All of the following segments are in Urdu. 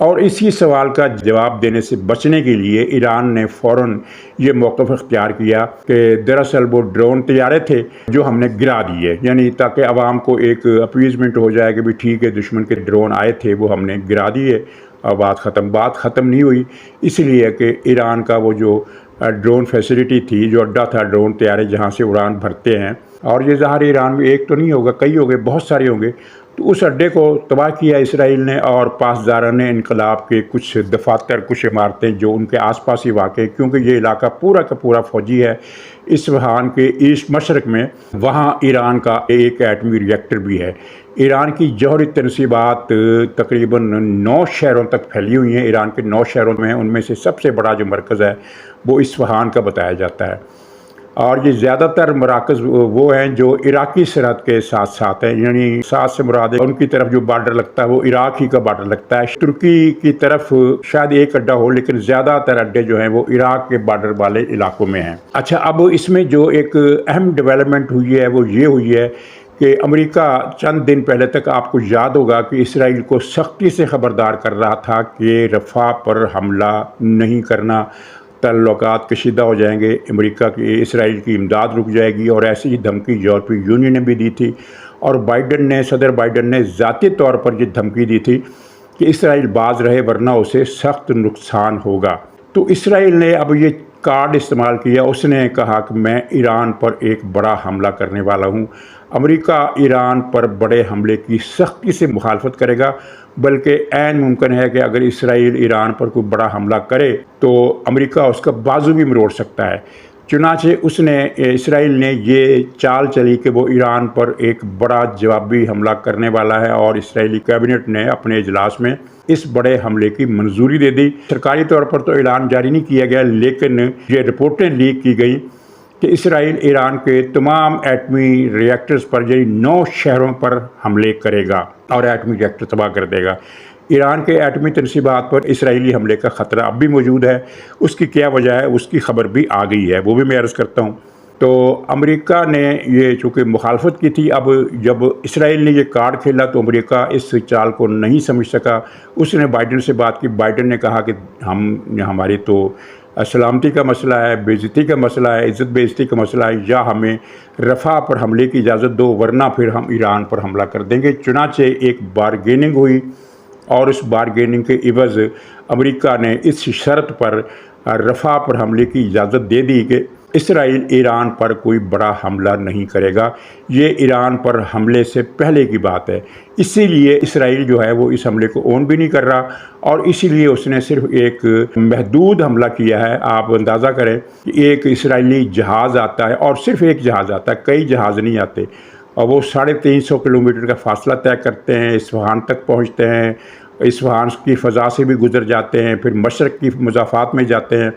اور اسی سوال کا جواب دینے سے بچنے کے لیے ایران نے فوراً یہ موقف اختیار کیا کہ دراصل وہ ڈرون طیارے تھے جو ہم نے گرا دیے، یعنی تاکہ عوام کو ایک اپیزمنٹ ہو جائے کہ بھی ٹھیک ہے دشمن کے ڈرون آئے تھے وہ ہم نے گرا دیے اور بات ختم نہیں ہوئی، اس لیے کہ ایران کا وہ جو ڈرون فیسلٹی تھی، جو اڈا تھا ڈرون طیارے جہاں سے اڑان بھرتے ہیں، اور یہ ظاہر ایران میں ایک تو نہیں ہوگا، کئی ہو گئے، بہت سارے ہوں گے، تو اس اڈے کو تباہ کیا اسرائیل نے، اور پاسداران انقلاب کے کچھ دفاتر، کچھ عمارتیں جو ان کے آس پاس ہی واقع، کیونکہ یہ علاقہ پورا کا پورا فوجی ہے اصفہان کے ایسٹ مشرق میں، وہاں ایران کا ایک ایٹمی ری ایکٹر بھی ہے۔ ایران کی جوہری تنصیبات تقریباً 9 شہروں تک پھیلی ہوئی ہیں، ایران کے 9 شہروں میں، ان میں سے سب سے بڑا جو مرکز ہے وہ اصفہان کا بتایا جاتا ہے، اور یہ زیادہ تر مراکز وہ ہیں جو عراقی سرحد کے ساتھ ساتھ ہیں، یعنی ساتھ سے مراد ہے ان کی طرف جو بارڈر لگتا ہے وہ عراق ہی کا بارڈر لگتا ہے، ترکی کی طرف شاید ایک اڈا ہو لیکن زیادہ تر اڈے جو ہیں وہ عراق کے بارڈر والے علاقوں میں ہیں۔ اچھا، اب اس میں جو ایک اہم ڈیولپمنٹ ہوئی ہے وہ یہ ہوئی ہے کہ امریکہ چند دن پہلے تک آپ کو یاد ہوگا کہ اسرائیل کو سختی سے خبردار کر رہا تھا کہ رفح پر حملہ نہیں کرنا، تعلقات کشیدہ ہو جائیں گے، امریکہ کی اسرائیل کی امداد رک جائے گی، اور ایسی ہی دھمکی یورپی یونین نے بھی دی تھی، اور صدر بائیڈن نے ذاتی طور پر یہ دھمکی دی تھی کہ اسرائیل باز رہے ورنہ اسے سخت نقصان ہوگا۔ تو اسرائیل نے اب یہ کارڈ استعمال کیا، اس نے کہا کہ میں ایران پر ایک بڑا حملہ کرنے والا ہوں، امریکہ ایران پر بڑے حملے کی سختی سے مخالفت کرے گا، بلکہ عین ممکن ہے کہ اگر اسرائیل ایران پر کوئی بڑا حملہ کرے تو امریکہ اس کا بازو بھی مروڑ سکتا ہے۔ چنانچہ اسرائیل نے یہ چال چلی کہ وہ ایران پر ایک بڑا جوابی حملہ کرنے والا ہے، اور اسرائیلی کیبنٹ نے اپنے اجلاس میں اس بڑے حملے کی منظوری دے دی۔ سرکاری طور پر تو اعلان جاری نہیں کیا گیا، لیکن یہ رپورٹیں لیک کی گئیں کہ اسرائیل ایران کے تمام ایٹمی ری ایکٹرز پر، یعنی 9 شہروں پر حملے کرے گا اور ایٹمی ری ایکٹر تباہ کر دے گا۔ ایران کے ایٹمی تنصیبات پر اسرائیلی حملے کا خطرہ اب بھی موجود ہے، اس کی کیا وجہ ہے اس کی خبر بھی آ گئی ہے، وہ بھی میں عرض کرتا ہوں۔ تو امریکہ نے یہ چونکہ مخالفت کی تھی، اب جب اسرائیل نے یہ کارڈ کھیلا تو امریکہ اس چال کو نہیں سمجھ سکا، اس نے بائیڈن سے بات کی، بائیڈن نے کہا کہ ہماری تو سلامتی کا مسئلہ ہے، بے عزتی کا مسئلہ ہے، عزت بے عزتی کا مسئلہ ہے، یا ہمیں رفح پر حملے کی اجازت دو ورنہ پھر ہم ایران پر حملہ کر دیں گے۔ چنانچہ ایک بارگیننگ ہوئی، اور اس بارگیننگ کے عوض امریکہ نے اس شرط پر رفح پر حملے کی اجازت دے دی کہ اسرائیل ایران پر کوئی بڑا حملہ نہیں کرے گا۔ یہ ایران پر حملے سے پہلے کی بات ہے، اسی لیے اسرائیل جو ہے وہ اس حملے کو اون بھی نہیں کر رہا، اور اسی لیے اس نے صرف ایک محدود حملہ کیا ہے۔ آپ اندازہ کریں کہ ایک اسرائیلی جہاز آتا ہے، اور صرف ایک جہاز آتا ہے، کئی جہاز نہیں آتے، اور وہ 350 کلومیٹر کا فاصلہ طے کرتے ہیں، اصفہان تک پہنچتے ہیں، اصفہان کی فضا سے بھی گزر جاتے ہیں، پھر مشرق کی مضافات میں جاتے ہیں،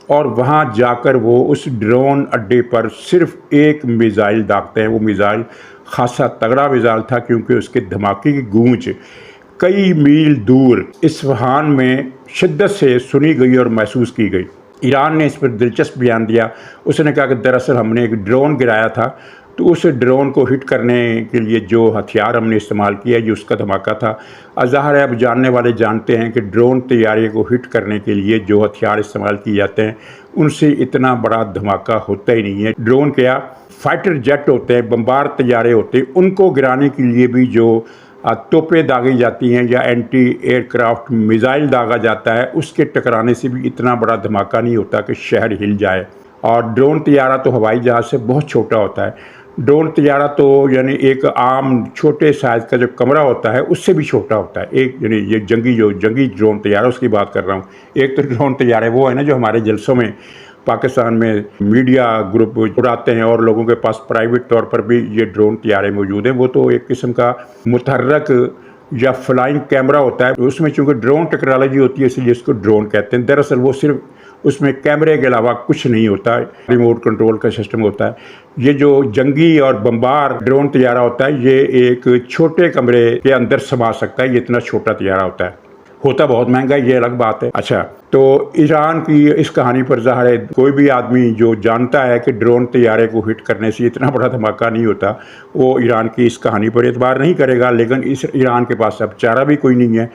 اور وہاں جا کر وہ اس ڈرون اڈے پر صرف ایک میزائل داغتے ہیں۔ وہ میزائل خاصا تگڑا میزائل تھا، کیونکہ اس کے دھماکے کی گونج کئی میل دور اصفہان میں شدت سے سنی گئی اور محسوس کی گئی۔ ایران نے اس پر دلچسپ بیان دیا، اس نے کہا کہ دراصل ہم نے ایک ڈرون گرایا تھا، تو اس ڈرون کو ہٹ کرنے کے لیے جو ہتھیار ہم نے استعمال کیا یہ اس کا دھماکہ تھا۔ ظاہر ہے اب جاننے والے جانتے ہیں کہ ڈرون طیارے کو ہٹ کرنے کے لیے جو ہتھیار استعمال کیے جاتے ہیں ان سے اتنا بڑا دھماکہ ہوتا ہی نہیں ہے۔ ڈرون کیا، فائٹر جیٹ ہوتے ہیں، بمبار طیارے ہوتے ہیں، ان کو گرانے کے لیے بھی جو توپیں داغی جاتی ہیں یا اینٹی ایئر کرافٹ میزائل داغا جاتا ہے، اس کے ٹکرانے سے بھی اتنا بڑا دھماکہ نہیں ہوتا کہ شہر ہل جائے۔ اور ڈرون طیارہ تو ہوائی جہاز سے بہت چھوٹا ہوتا ہے۔ ڈرون طیارہ تو یعنی ایک عام چھوٹے سائز کا جو کمرہ ہوتا ہے اس سے بھی چھوٹا ہوتا ہے۔ ایک یعنی یہ جنگی ڈرون طیارہ اس کی بات کر رہا ہوں۔ ایک تو ڈرون طیارے وہ ہے نا جو ہمارے جلسوں میں پاکستان میں میڈیا گروپ اڑاتے ہیں، اور لوگوں کے پاس پرائیویٹ طور پر بھی یہ ڈرون طیارے موجود ہیں۔ وہ تو ایک قسم کا متحرک یا فلائنگ کیمرہ ہوتا ہے، اس میں چونکہ ڈرون ٹیکنالوجی ہوتی ہے اس لیے اس کو ڈرون کہتے ہیں۔ دراصل وہ صرف اس میں کیمرے کے علاوہ کچھ نہیں ہوتا ہے، ریموٹ کنٹرول کا سسٹم ہوتا ہے۔ یہ جو جنگی اور بمبار ڈرون طیارہ ہوتا ہے یہ ایک چھوٹے کمرے کے اندر سما سکتا ہے، یہ اتنا چھوٹا طیارہ ہوتا ہے۔ ہوتا بہت مہنگا یہ الگ بات ہے۔ اچھا، تو ایران کی اس کہانی پر ظاہر ہے کوئی بھی آدمی جو جانتا ہے کہ ڈرون طیارے کو ہٹ کرنے سے اتنا بڑا دھماکہ نہیں ہوتا، وہ ایران کی اس کہانی پر اعتبار نہیں کرے گا۔ لیکن اس ایران کے پاس اب چارہ بھی کوئی نہیں ہے،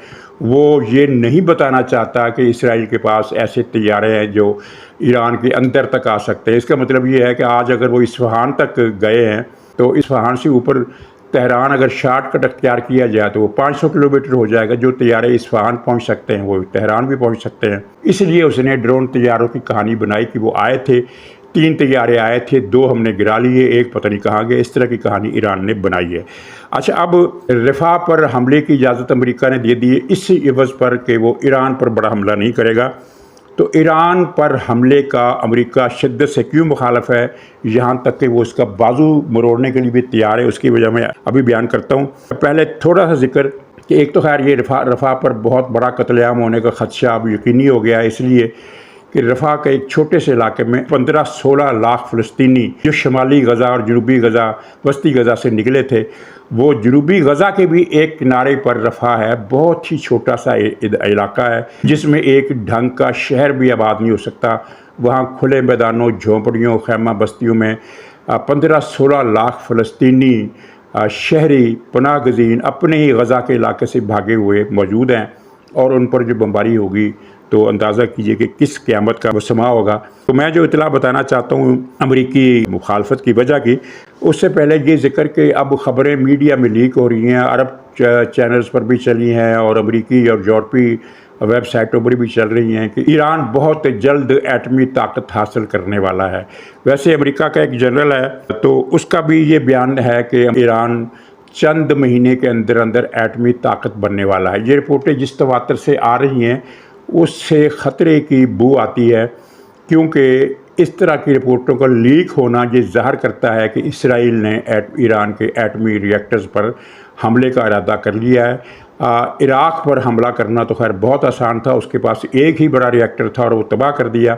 وہ یہ نہیں بتانا چاہتا کہ اسرائیل کے پاس ایسے طیارے ہیں جو ایران کے اندر تک آ سکتے ہیں۔ اس کا مطلب یہ ہے کہ آج اگر وہ اصفہان تک گئے ہیں تو اصفہان سے اوپر تہران اگر شارٹ کٹ اختیار کیا جائے تو وہ 500 کلومیٹر ہو جائے گا۔ جو طیارے اصفہان پہنچ سکتے ہیں وہ تہران بھی پہنچ سکتے ہیں۔ اس لیے اس نے ڈرون طیاروں کی کہانی بنائی کہ وہ آئے تھے، 3 طیارے آئے تھے، 2 ہم نے گرا لیے، ایک پتہ نہیں کہاں گئے۔ اس طرح کی کہانی ایران نے بنائی ہے۔ اچھا، اب رفح پر حملے کی اجازت امریکہ نے دے دی ہے، اس عوض پر کہ وہ ایران پر بڑا حملہ نہیں کرے گا۔ تو ایران پر حملے کا امریکہ شدت سے کیوں مخالف ہے، یہاں تک کہ وہ اس کا بازو مروڑنے کے لیے بھی تیار ہے، اس کی وجہ میں ابھی بیان کرتا ہوں۔ پہلے تھوڑا سا ذکر کہ ایک تو خیر یہ رفح پر بہت بڑا قتل عام ہونے کا خدشہ اب یقینی ہو گیا ہے، اس لیے کہ رفح کے ایک چھوٹے سے علاقے میں 15-16 لاکھ فلسطینی جو شمالی غزہ اور جنوبی غزہ، وسطی غزہ سے نکلے تھے، وہ جنوبی غزہ کے بھی ایک کنارے پر رفح ہے، بہت ہی چھوٹا سا علاقہ ہے جس میں ایک ڈھنگ کا شہر بھی آباد نہیں ہو سکتا۔ وہاں کھلے میدانوں، جھونپڑیوں، خیمہ بستیوں میں 15-16 لاکھ فلسطینی شہری پناہ گزین اپنے ہی غزہ کے علاقے سے بھاگے ہوئے موجود ہیں، اور ان پر جو بمباری ہوگی تو اندازہ کیجئے کہ کس قیامت کا وہ سما ہوگا۔ تو میں جو اطلاع بتانا چاہتا ہوں امریکی مخالفت کی وجہ کی، اس سے پہلے یہ ذکر کہ اب خبریں میڈیا میں لیک ہو رہی ہیں، عرب چینلز پر بھی چلی ہیں اور امریکی اور یورپی ویب سائٹوں پر بھی چل رہی ہیں کہ ایران بہت جلد ایٹمی طاقت حاصل کرنے والا ہے۔ ویسے امریکہ کا ایک جنرل ہے تو اس کا بھی یہ بیان ہے کہ ایران چند مہینے کے اندر اندر ایٹمی طاقت بننے والا ہے۔ یہ رپورٹیں جس تواتر سے آ رہی ہیں اس سے خطرے کی بو آتی ہے، کیونکہ اس طرح کی رپورٹوں کا لیک ہونا یہ ظاہر کرتا ہے کہ اسرائیل نے ایران کے ایٹمی ری ایکٹرز پر حملے کا ارادہ کر لیا ہے۔ عراق پر حملہ کرنا تو خیر بہت آسان تھا، اس کے پاس ایک ہی بڑا ری ایکٹر تھا اور وہ تباہ کر دیا،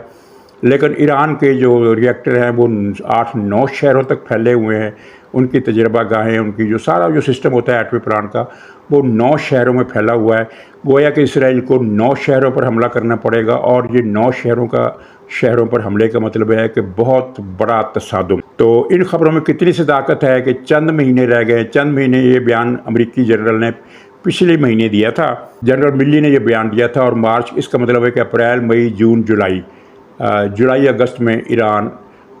لیکن ایران کے جو ری ایکٹر ہیں وہ 8-9 شہروں تک پھیلے ہوئے ہیں۔ ان کی تجربہ گاہیں، ان کی جو سارا جو سسٹم ہوتا ہے ایٹمی پلانٹ کا، وہ 9 شہروں میں پھیلا ہوا ہے۔ گویا کہ اسرائیل کو 9 شہروں پر حملہ کرنا پڑے گا، اور یہ 9 شہروں پر حملے کا مطلب ہے کہ بہت بڑا تصادم۔ تو ان خبروں میں کتنی صداقت ہے کہ چند مہینے رہ گئے، چند مہینے، یہ بیان امریکی جنرل نے پچھلے مہینے دیا تھا، جنرل ملی نے یہ بیان دیا تھا، اور مارچ، اس کا مطلب ہے کہ اپریل، مئی، جون، جولائی اگست میں ایران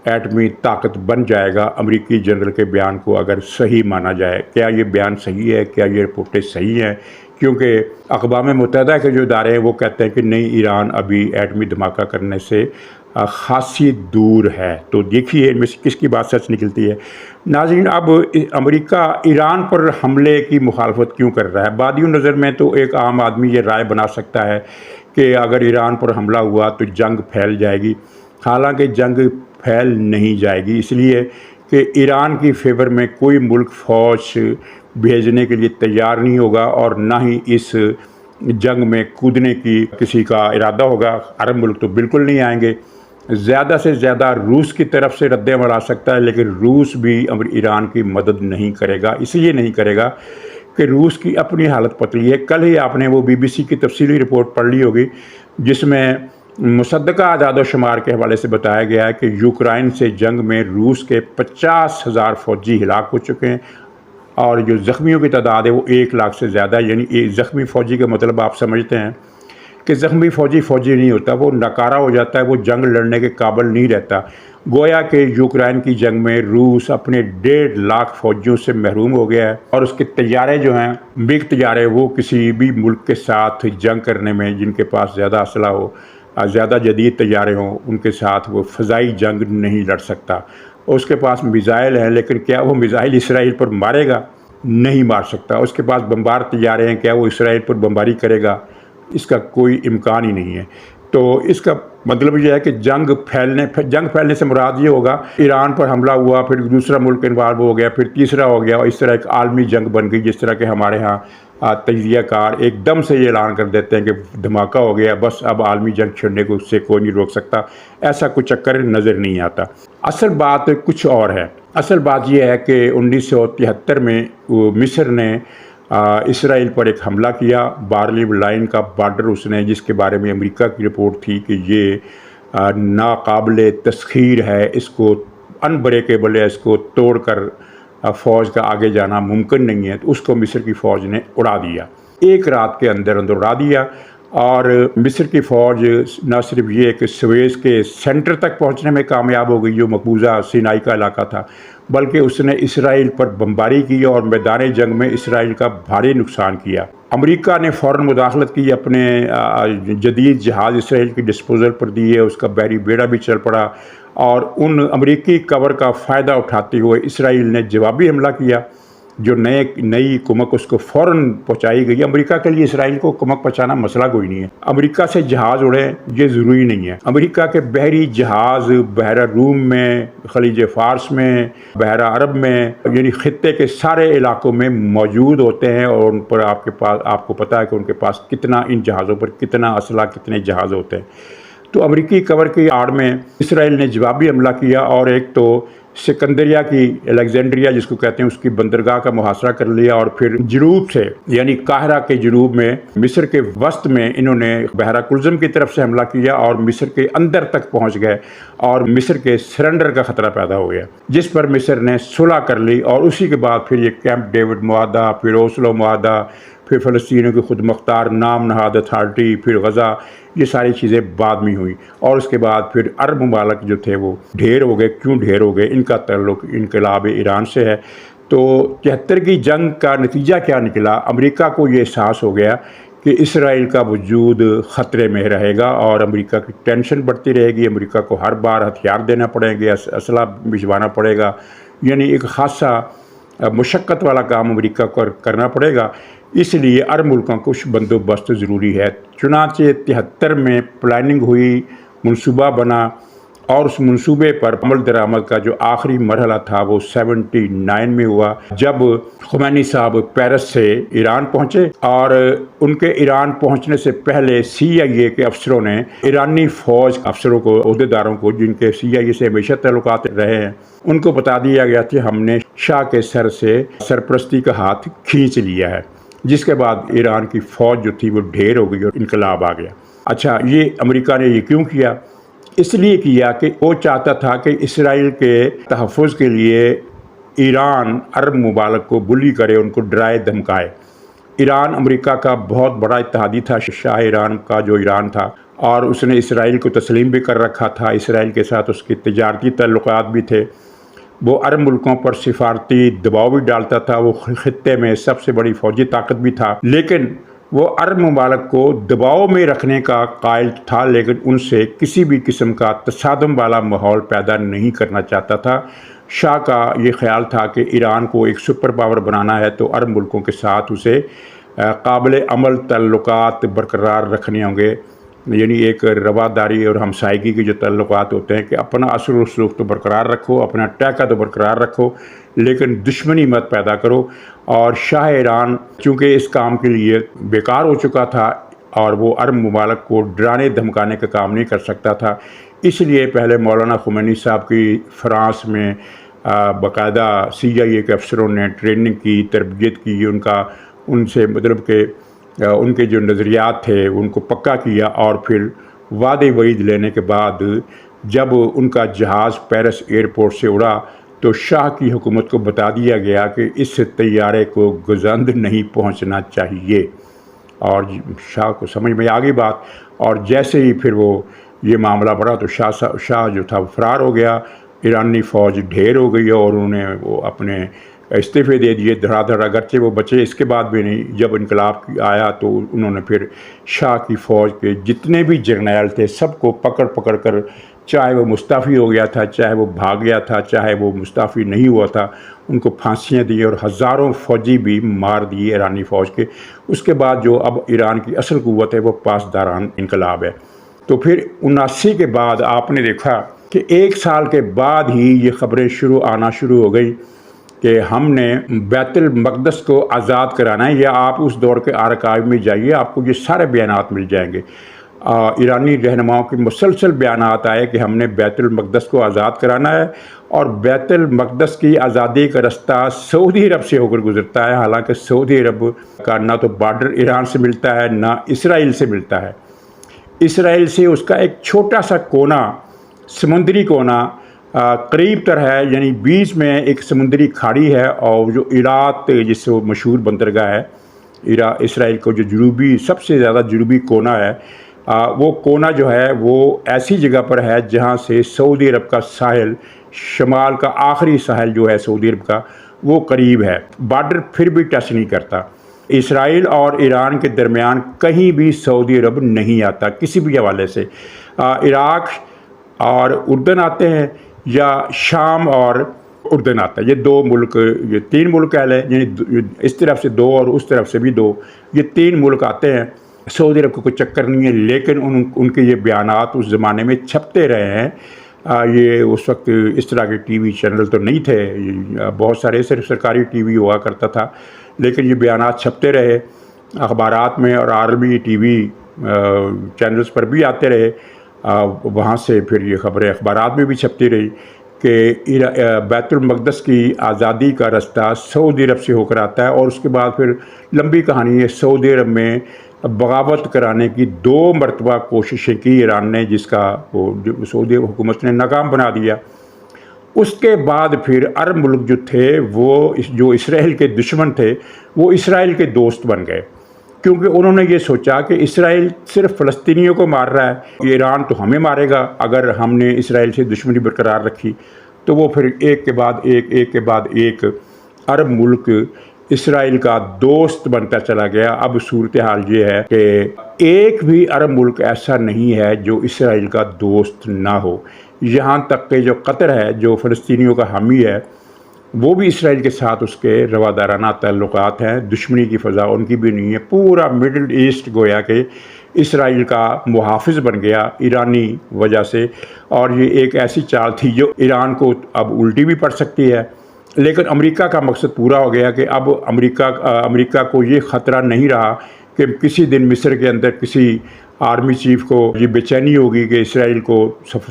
ایٹمی طاقت بن جائے گا، امریکی جنرل کے بیان کو اگر صحیح مانا جائے۔ کیا یہ بیان صحیح ہے؟ کیا یہ رپورٹیں صحیح ہیں؟ کیونکہ اقوام متحدہ کے جو ادارے ہیں وہ کہتے ہیں کہ نہیں، ایران ابھی ایٹمی دھماکہ کرنے سے خاصی دور ہے۔ تو دیکھیے ان میں سے کس کی بات سچ نکلتی ہے۔ ناظرین، اب امریکہ ایران پر حملے کی مخالفت کیوں کر رہا ہے؟ بادی نظر میں تو ایک عام آدمی یہ رائے بنا سکتا ہے کہ اگر ایران پر حملہ ہوا تو جنگ پھیل جائے گی، حالانکہ جنگ پھیل نہیں جائے گی، اس لیے کہ ایران کی فیور میں کوئی ملک فوج بھیجنے کے لیے تیار نہیں ہوگا، اور نہ ہی اس جنگ میں کودنے کی کسی کا ارادہ ہوگا۔ عرب ملک تو بالکل نہیں آئیں گے۔ زیادہ سے زیادہ روس کی طرف سے رد عمل آ سکتا ہے، لیکن روس بھی ایران کی مدد نہیں کرے گا۔ اس لیے نہیں کرے گا کہ روس کی اپنی حالت پتلی ہے۔ کل ہی آپ نے وہ BBC کی تفصیلی رپورٹ پڑھ لی ہوگی، جس میں مصدقہ اعداد و شمار کے حوالے سے بتایا گیا ہے کہ یوکرائن سے جنگ میں روس کے 50,000 فوجی ہلاک ہو چکے ہیں، اور جو زخمیوں کی تعداد ہے وہ 1 لاکھ سے زیادہ ہے۔ یعنی ایک زخمی فوجی کا مطلب آپ سمجھتے ہیں کہ زخمی فوجی نہیں ہوتا، وہ ناکارہ ہو جاتا ہے، وہ جنگ لڑنے کے قابل نہیں رہتا۔ گویا کہ یوکرائن کی جنگ میں روس اپنے 1.5 لاکھ فوجیوں سے محروم ہو گیا ہے، اور اس کے طیارے جو ہیں، بگ طیارے، وہ کسی بھی ملک کے ساتھ جنگ کرنے میں، جن کے پاس زیادہ اسلحہ ہو، زیادہ جدید طیارے ہوں، ان کے ساتھ وہ فضائی جنگ نہیں لڑ سکتا۔ اس کے پاس میزائل ہیں، لیکن کیا وہ میزائل اسرائیل پر مارے گا؟ نہیں مار سکتا۔ اس کے پاس بمبار طیارے ہیں، کیا وہ اسرائیل پر بمباری کرے گا؟ اس کا کوئی امکان ہی نہیں ہے۔ تو اس کا مطلب یہ ہے کہ جنگ پھیلنے سے مراد یہ ہوگا، ایران پر حملہ ہوا، پھر دوسرا ملک انوالو ہو گیا، پھر تیسرا ہو گیا، اور اس طرح ایک عالمی جنگ بن گئی، جس طرح کہ ہمارے ہاں تجزیہ کار ایک دم سے یہ اعلان کر دیتے ہیں کہ دھماکہ ہو گیا، بس اب عالمی جنگ چھڑنے کو اس سے کوئی نہیں روک سکتا۔ ایسا کچھ چکر نظر نہیں آتا۔ اصل بات کچھ اور ہے۔ اصل بات یہ ہے کہ 1973 میں مصر نے اسرائیل پر ایک حملہ کیا، بارلی لائن کا بارڈر اس نے، جس کے بارے میں امریکہ کی رپورٹ تھی کہ یہ ناقابل تسخیر ہے، اس کو انبریکیبل ہے، اس کو توڑ کر فوج کا آگے جانا ممکن نہیں ہے، تو اس کو مصر کی فوج نے اڑا دیا، ایک رات کے اندر اندر اڑا دیا۔ اور مصر کی فوج نہ صرف یہ کہ سویز کے سینٹر تک پہنچنے میں کامیاب ہو گئی، جو مقبوضہ سینائی کا علاقہ تھا، بلکہ اس نے اسرائیل پر بمباری کی اور میدان جنگ میں اسرائیل کا بھاری نقصان کیا۔ امریکہ نے فوراً مداخلت کی، اپنے جدید جہاز اسرائیل کی ڈسپوزل پر دیے، اس کا بحری بیڑا بھی چل پڑا، اور ان امریکی کور کا فائدہ اٹھاتے ہوئے اسرائیل نے جوابی حملہ کیا، جو نئی کمک اس کو فوراً پہنچائی گئی۔ امریکہ کے لیے اسرائیل کو کمک پہنچانا مسئلہ کوئی نہیں ہے، امریکہ سے جہاز اڑے یہ ضروری نہیں ہے۔ امریکہ کے بحری جہاز بحیرہ روم میں، خلیج فارس میں، بحیرہ عرب میں، یعنی خطے کے سارے علاقوں میں موجود ہوتے ہیں، اور ان پر آپ کو پتہ ہے کہ ان کے پاس کتنا، ان جہازوں پر کتنا اسلحہ، کتنے جہاز ہوتے ہیں۔ تو امریکی کور کی آڑ میں اسرائیل نے جوابی حملہ کیا، اور ایک تو سکندریہ کی، الیگزینڈریا جس کو کہتے ہیں، اس کی بندرگاہ کا محاصرہ کر لیا، اور پھر جنوب سے، یعنی قاہرہ کے جنوب میں، مصر کے وسط میں انہوں نے بحیرہ کلزم کی طرف سے حملہ کیا، اور مصر کے اندر تک پہنچ گئے، اور مصر کے سرنڈر کا خطرہ پیدا ہو گیا، جس پر مصر نے صلح کر لی۔ اور اسی کے بعد پھر یہ کیمپ ڈیوڈ معاہدہ، پھر اوسلو معاہدہ، پھر فلسطینیوں کی خود مختار نام نہاد اتھارٹی، پھر غزہ، یہ ساری چیزیں بعد میں ہوئیں۔ اور اس کے بعد پھر عرب ممالک جو تھے وہ ڈھیر ہو گئے۔ کیوں ڈھیر ہو گئے؟ ان کا تعلق انقلاب ایران سے ہے۔ تو 73 کی جنگ کا نتیجہ کیا نکلا؟ امریکہ کو یہ احساس ہو گیا کہ اسرائیل کا وجود خطرے میں رہے گا، اور امریکہ کی ٹینشن بڑھتی رہے گی، امریکہ کو ہر بار ہتھیار دینا پڑیں گے، اسلحہ بھجوانا پڑے گا، یعنی ایک خاصا مشقت والا کام امریکہ کو کرنا پڑے گا۔ اس لیے عرب ملکوں کو کچھ بندوبست ضروری ہے۔ چنانچہ 73 میں پلاننگ ہوئی، منصوبہ بنا، اور اس منصوبے پر عمل درآمد کا جو آخری مرحلہ تھا وہ 79 میں ہوا، جب خمینی صاحب پیرس سے ایران پہنچے، اور ان کے ایران پہنچنے سے پہلے CIA کے افسروں نے ایرانی فوج افسروں کو، عہدیداروں کو، جن کے CIA سے ہمیشہ تعلقات رہے ہیں، ان کو بتا دیا گیا کہ ہم نے شاہ کے سر سے سرپرستی کا ہاتھ کھینچ لیا ہے، جس کے بعد ایران کی فوج جو تھی وہ ڈھیر ہو گئی اور انقلاب آ گیا۔ اچھا، یہ امریکہ نے یہ کیوں کیا؟ اس لیے کیا کہ وہ چاہتا تھا کہ اسرائیل کے تحفظ کے لیے ایران عرب ممالک کو بلی کرے، ان کو ڈرائے دھمکائے۔ ایران امریکہ کا بہت بڑا اتحادی تھا، شاہ ایران کا جو ایران تھا، اور اس نے اسرائیل کو تسلیم بھی کر رکھا تھا، اسرائیل کے ساتھ اس کے تجارتی تعلقات بھی تھے، وہ عرب ملکوں پر سفارتی دباؤ بھی ڈالتا تھا، وہ خطے میں سب سے بڑی فوجی طاقت بھی تھا، لیکن وہ عرب ممالک کو دباؤ میں رکھنے کا قائل تھا، لیکن ان سے کسی بھی قسم کا تصادم والا ماحول پیدا نہیں کرنا چاہتا تھا۔ شاہ کا یہ خیال تھا کہ ایران کو ایک سپر پاور بنانا ہے تو عرب ملکوں کے ساتھ اسے قابل عمل تعلقات برقرار رکھنے ہوں گے، یعنی ایک رواداری اور ہمسائیگی کے جو تعلقات ہوتے ہیں کہ اپنا اثر و رسوخ تو برقرار رکھو، اپنا ٹیکہ تو برقرار رکھو، لیکن دشمنی مت پیدا کرو۔ اور شاہ ایران چونکہ اس کام کے لیے بیکار ہو چکا تھا، اور وہ عرب ممالک کو ڈرانے دھمکانے کا کام نہیں کر سکتا تھا، اس لیے پہلے مولانا خمینی صاحب کی فرانس میں باقاعدہ CIA کے افسروں نے ٹریننگ کی، تربیت کی، ان سے مطلب کہ ان کے جو نظریات تھے ان کو پکا کیا، اور پھر وعدے وعید لینے کے بعد جب ان کا جہاز پیرس ایئرپورٹ سے اڑا تو شاہ کی حکومت کو بتا دیا گیا کہ اس طیارے کو گزند نہیں پہنچنا چاہیے، اور شاہ کو سمجھ میں آ گئی بات، اور جیسے ہی پھر وہ یہ معاملہ بڑھا تو شاہ جو تھا فرار ہو گیا، ایرانی فوج ڈھیر ہو گئی، اور انہوں نے وہ اپنے استعفے دے دیے دھڑا دھڑ، اگرچہ وہ بچے اس کے بعد بھی نہیں۔ جب انقلاب آیا تو انہوں نے پھر شاہ کی فوج کے جتنے بھی جرنیل تھے سب کو پکڑ پکڑ کر، چاہے وہ مستعفی ہو گیا تھا، چاہے وہ بھاگ گیا تھا، چاہے وہ مستعفی نہیں ہوا تھا، ان کو پھانسیاں دی، اور ہزاروں فوجی بھی مار دیے ایرانی فوج کے۔ اس کے بعد جو اب ایران کی اصل قوت ہے وہ پاسداران انقلاب ہے۔ تو پھر 79 کے بعد آپ نے دیکھا کہ 1 سال کے بعد ہی یہ خبریں آنا شروع ہو گئی کہ ہم نے بیت المقدس کو آزاد کرانا ہے، یا آپ اس دور کے آرکائیو میں جائیے، آپ کو یہ سارے بیانات مل جائیں گے۔ ایرانی رہنماؤں کے مسلسل بیانات آئے کہ ہم نے بیت المقدس کو آزاد کرانا ہے، اور بیت المقدس کی آزادی کا رستہ سعودی عرب سے ہو کر گزرتا ہے، حالانکہ سعودی عرب کا نہ تو بارڈر ایران سے ملتا ہے نہ اسرائیل سے ملتا ہے۔ اسرائیل سے اس کا ایک چھوٹا سا کونا، سمندری کونا قریب تر ہے، یعنی بیچ میں ایک سمندری کھاڑی ہے، اور جو ایرات جس سے وہ مشہور بندرگاہ ہے، اسرائیل کو جو جنوبی سب سے زیادہ جنوبی کونا ہے، وہ کونا جو ہے وہ ایسی جگہ پر ہے جہاں سے سعودی عرب کا ساحل، شمال کا آخری ساحل جو ہے سعودی عرب کا، وہ قریب ہے، بارڈر پھر بھی ٹچ نہیں کرتا۔ اسرائیل اور ایران کے درمیان کہیں بھی سعودی عرب نہیں آتا کسی بھی حوالے سے۔ عراق اور اردن آتے ہیں، یا شام اور اردن آتا ہے، یہ دو ملک، یہ تین ملک کہہ لیں، یعنی اس طرف سے دو اور اس طرف سے بھی دو، یہ تین ملک آتے ہیں۔ سعودی عرب کو کوئی چکر نہیں ہے، لیکن ان کے یہ بیانات اس زمانے میں چھپتے رہے ہیں۔ یہ اس وقت اس طرح کے ٹی وی چینل تو نہیں تھے، بہت سارے صرف سرکاری ٹی وی ہوا کرتا تھا، لیکن یہ بیانات چھپتے رہے اخبارات میں، اور عالمی ٹی وی چینلز پر بھی آتے رہے۔ وہاں سے پھر یہ خبریں اخبارات میں بھی چھپتی رہی کہ بیت المقدس کی آزادی کا رستہ سعودی عرب سے ہو کر آتا ہے، اور اس کے بعد پھر لمبی کہانی ہے۔ سعودی عرب میں بغاوت کرانے کی 2 مرتبہ کوششیں کی ایران نے، جس کا وہ سعودی حکومت نے ناکام بنا دیا۔ اس کے بعد پھر عرب ملک جو تھے، وہ جو اسرائیل کے دشمن تھے، وہ اسرائیل کے دوست بن گئے، کیونکہ انہوں نے یہ سوچا کہ اسرائیل صرف فلسطینیوں کو مار رہا ہے، ایران تو ہمیں مارے گا اگر ہم نے اسرائیل سے دشمنی برقرار رکھی۔ تو وہ پھر ایک کے بعد ایک عرب ملک اسرائیل کا دوست بنتا چلا گیا۔ اب صورتحال یہ ہے کہ ایک بھی عرب ملک ایسا نہیں ہے جو اسرائیل کا دوست نہ ہو، یہاں تک کہ جو قطر ہے، جو فلسطینیوں کا حامی ہے، وہ بھی اسرائیل کے ساتھ اس کے روادارانہ تعلقات ہیں، دشمنی کی فضا ان کی بھی نہیں ہے۔ پورا مڈل ایسٹ گویا کہ اسرائیل کا محافظ بن گیا ایرانی وجہ سے، اور یہ ایک ایسی چال تھی جو ایران کو اب الٹی بھی پڑ سکتی ہے۔ لیکن امریکہ کا مقصد پورا ہو گیا کہ اب امریکہ کو یہ خطرہ نہیں رہا کہ کسی دن مصر کے اندر کسی آرمی چیف کو یہ بے چینی ہوگی کہ اسرائیل کو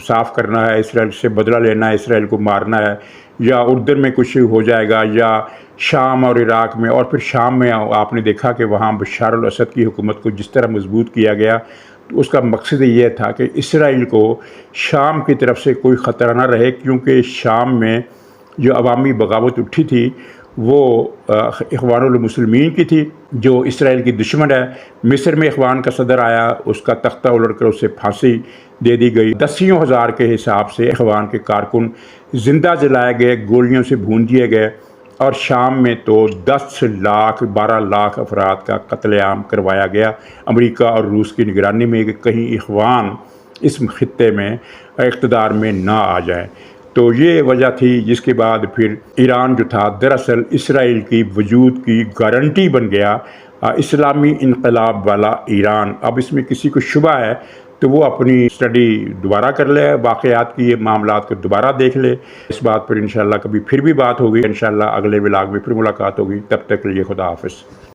صاف کرنا ہے، اسرائیل سے بدلہ لینا ہے، اسرائیل کو مارنا ہے، یا اردن میں کچھ ہو جائے گا، یا شام اور عراق میں۔ اور پھر شام میں آپ نے دیکھا کہ وہاں بشار الاسد کی حکومت کو جس طرح مضبوط کیا گیا، تو اس کا مقصد یہ تھا کہ اسرائیل کو شام کی طرف سے کوئی خطرہ نہ رہے، کیونکہ شام میں جو عوامی بغاوت اٹھی تھی وہ اخوان المسلمین کی تھی، جو اسرائیل کی دشمن ہے۔ مصر میں اخوان کا صدر آیا، اس کا تختہ الٹ کر اسے پھانسی دے دی گئی۔ 10,000 کے حساب سے اخوان کے کارکن زندہ جلائے گئے، گولیوں سے بھون دیے گئے، اور شام میں تو 10 لاکھ 12 لاکھ افراد کا قتل عام کروایا گیا امریکہ اور روس کی نگرانی میں، کہ کہیں اخوان اس خطے میں اقتدار میں نہ آ جائیں۔ تو یہ وجہ تھی جس کے بعد پھر ایران جو تھا دراصل اسرائیل کی وجود کی گارنٹی بن گیا، اسلامی انقلاب والا ایران۔ اب اس میں کسی کو شبہ ہے تو وہ اپنی اسٹڈی دوبارہ کر لے، واقعات کی یہ معاملات کو دوبارہ دیکھ لے۔ اس بات پر انشاءاللہ کبھی پھر بھی بات ہوگی، انشاءاللہ اگلے ولاگ میں پھر ملاقات ہوگی۔ تب تک کے لیے خدا حافظ۔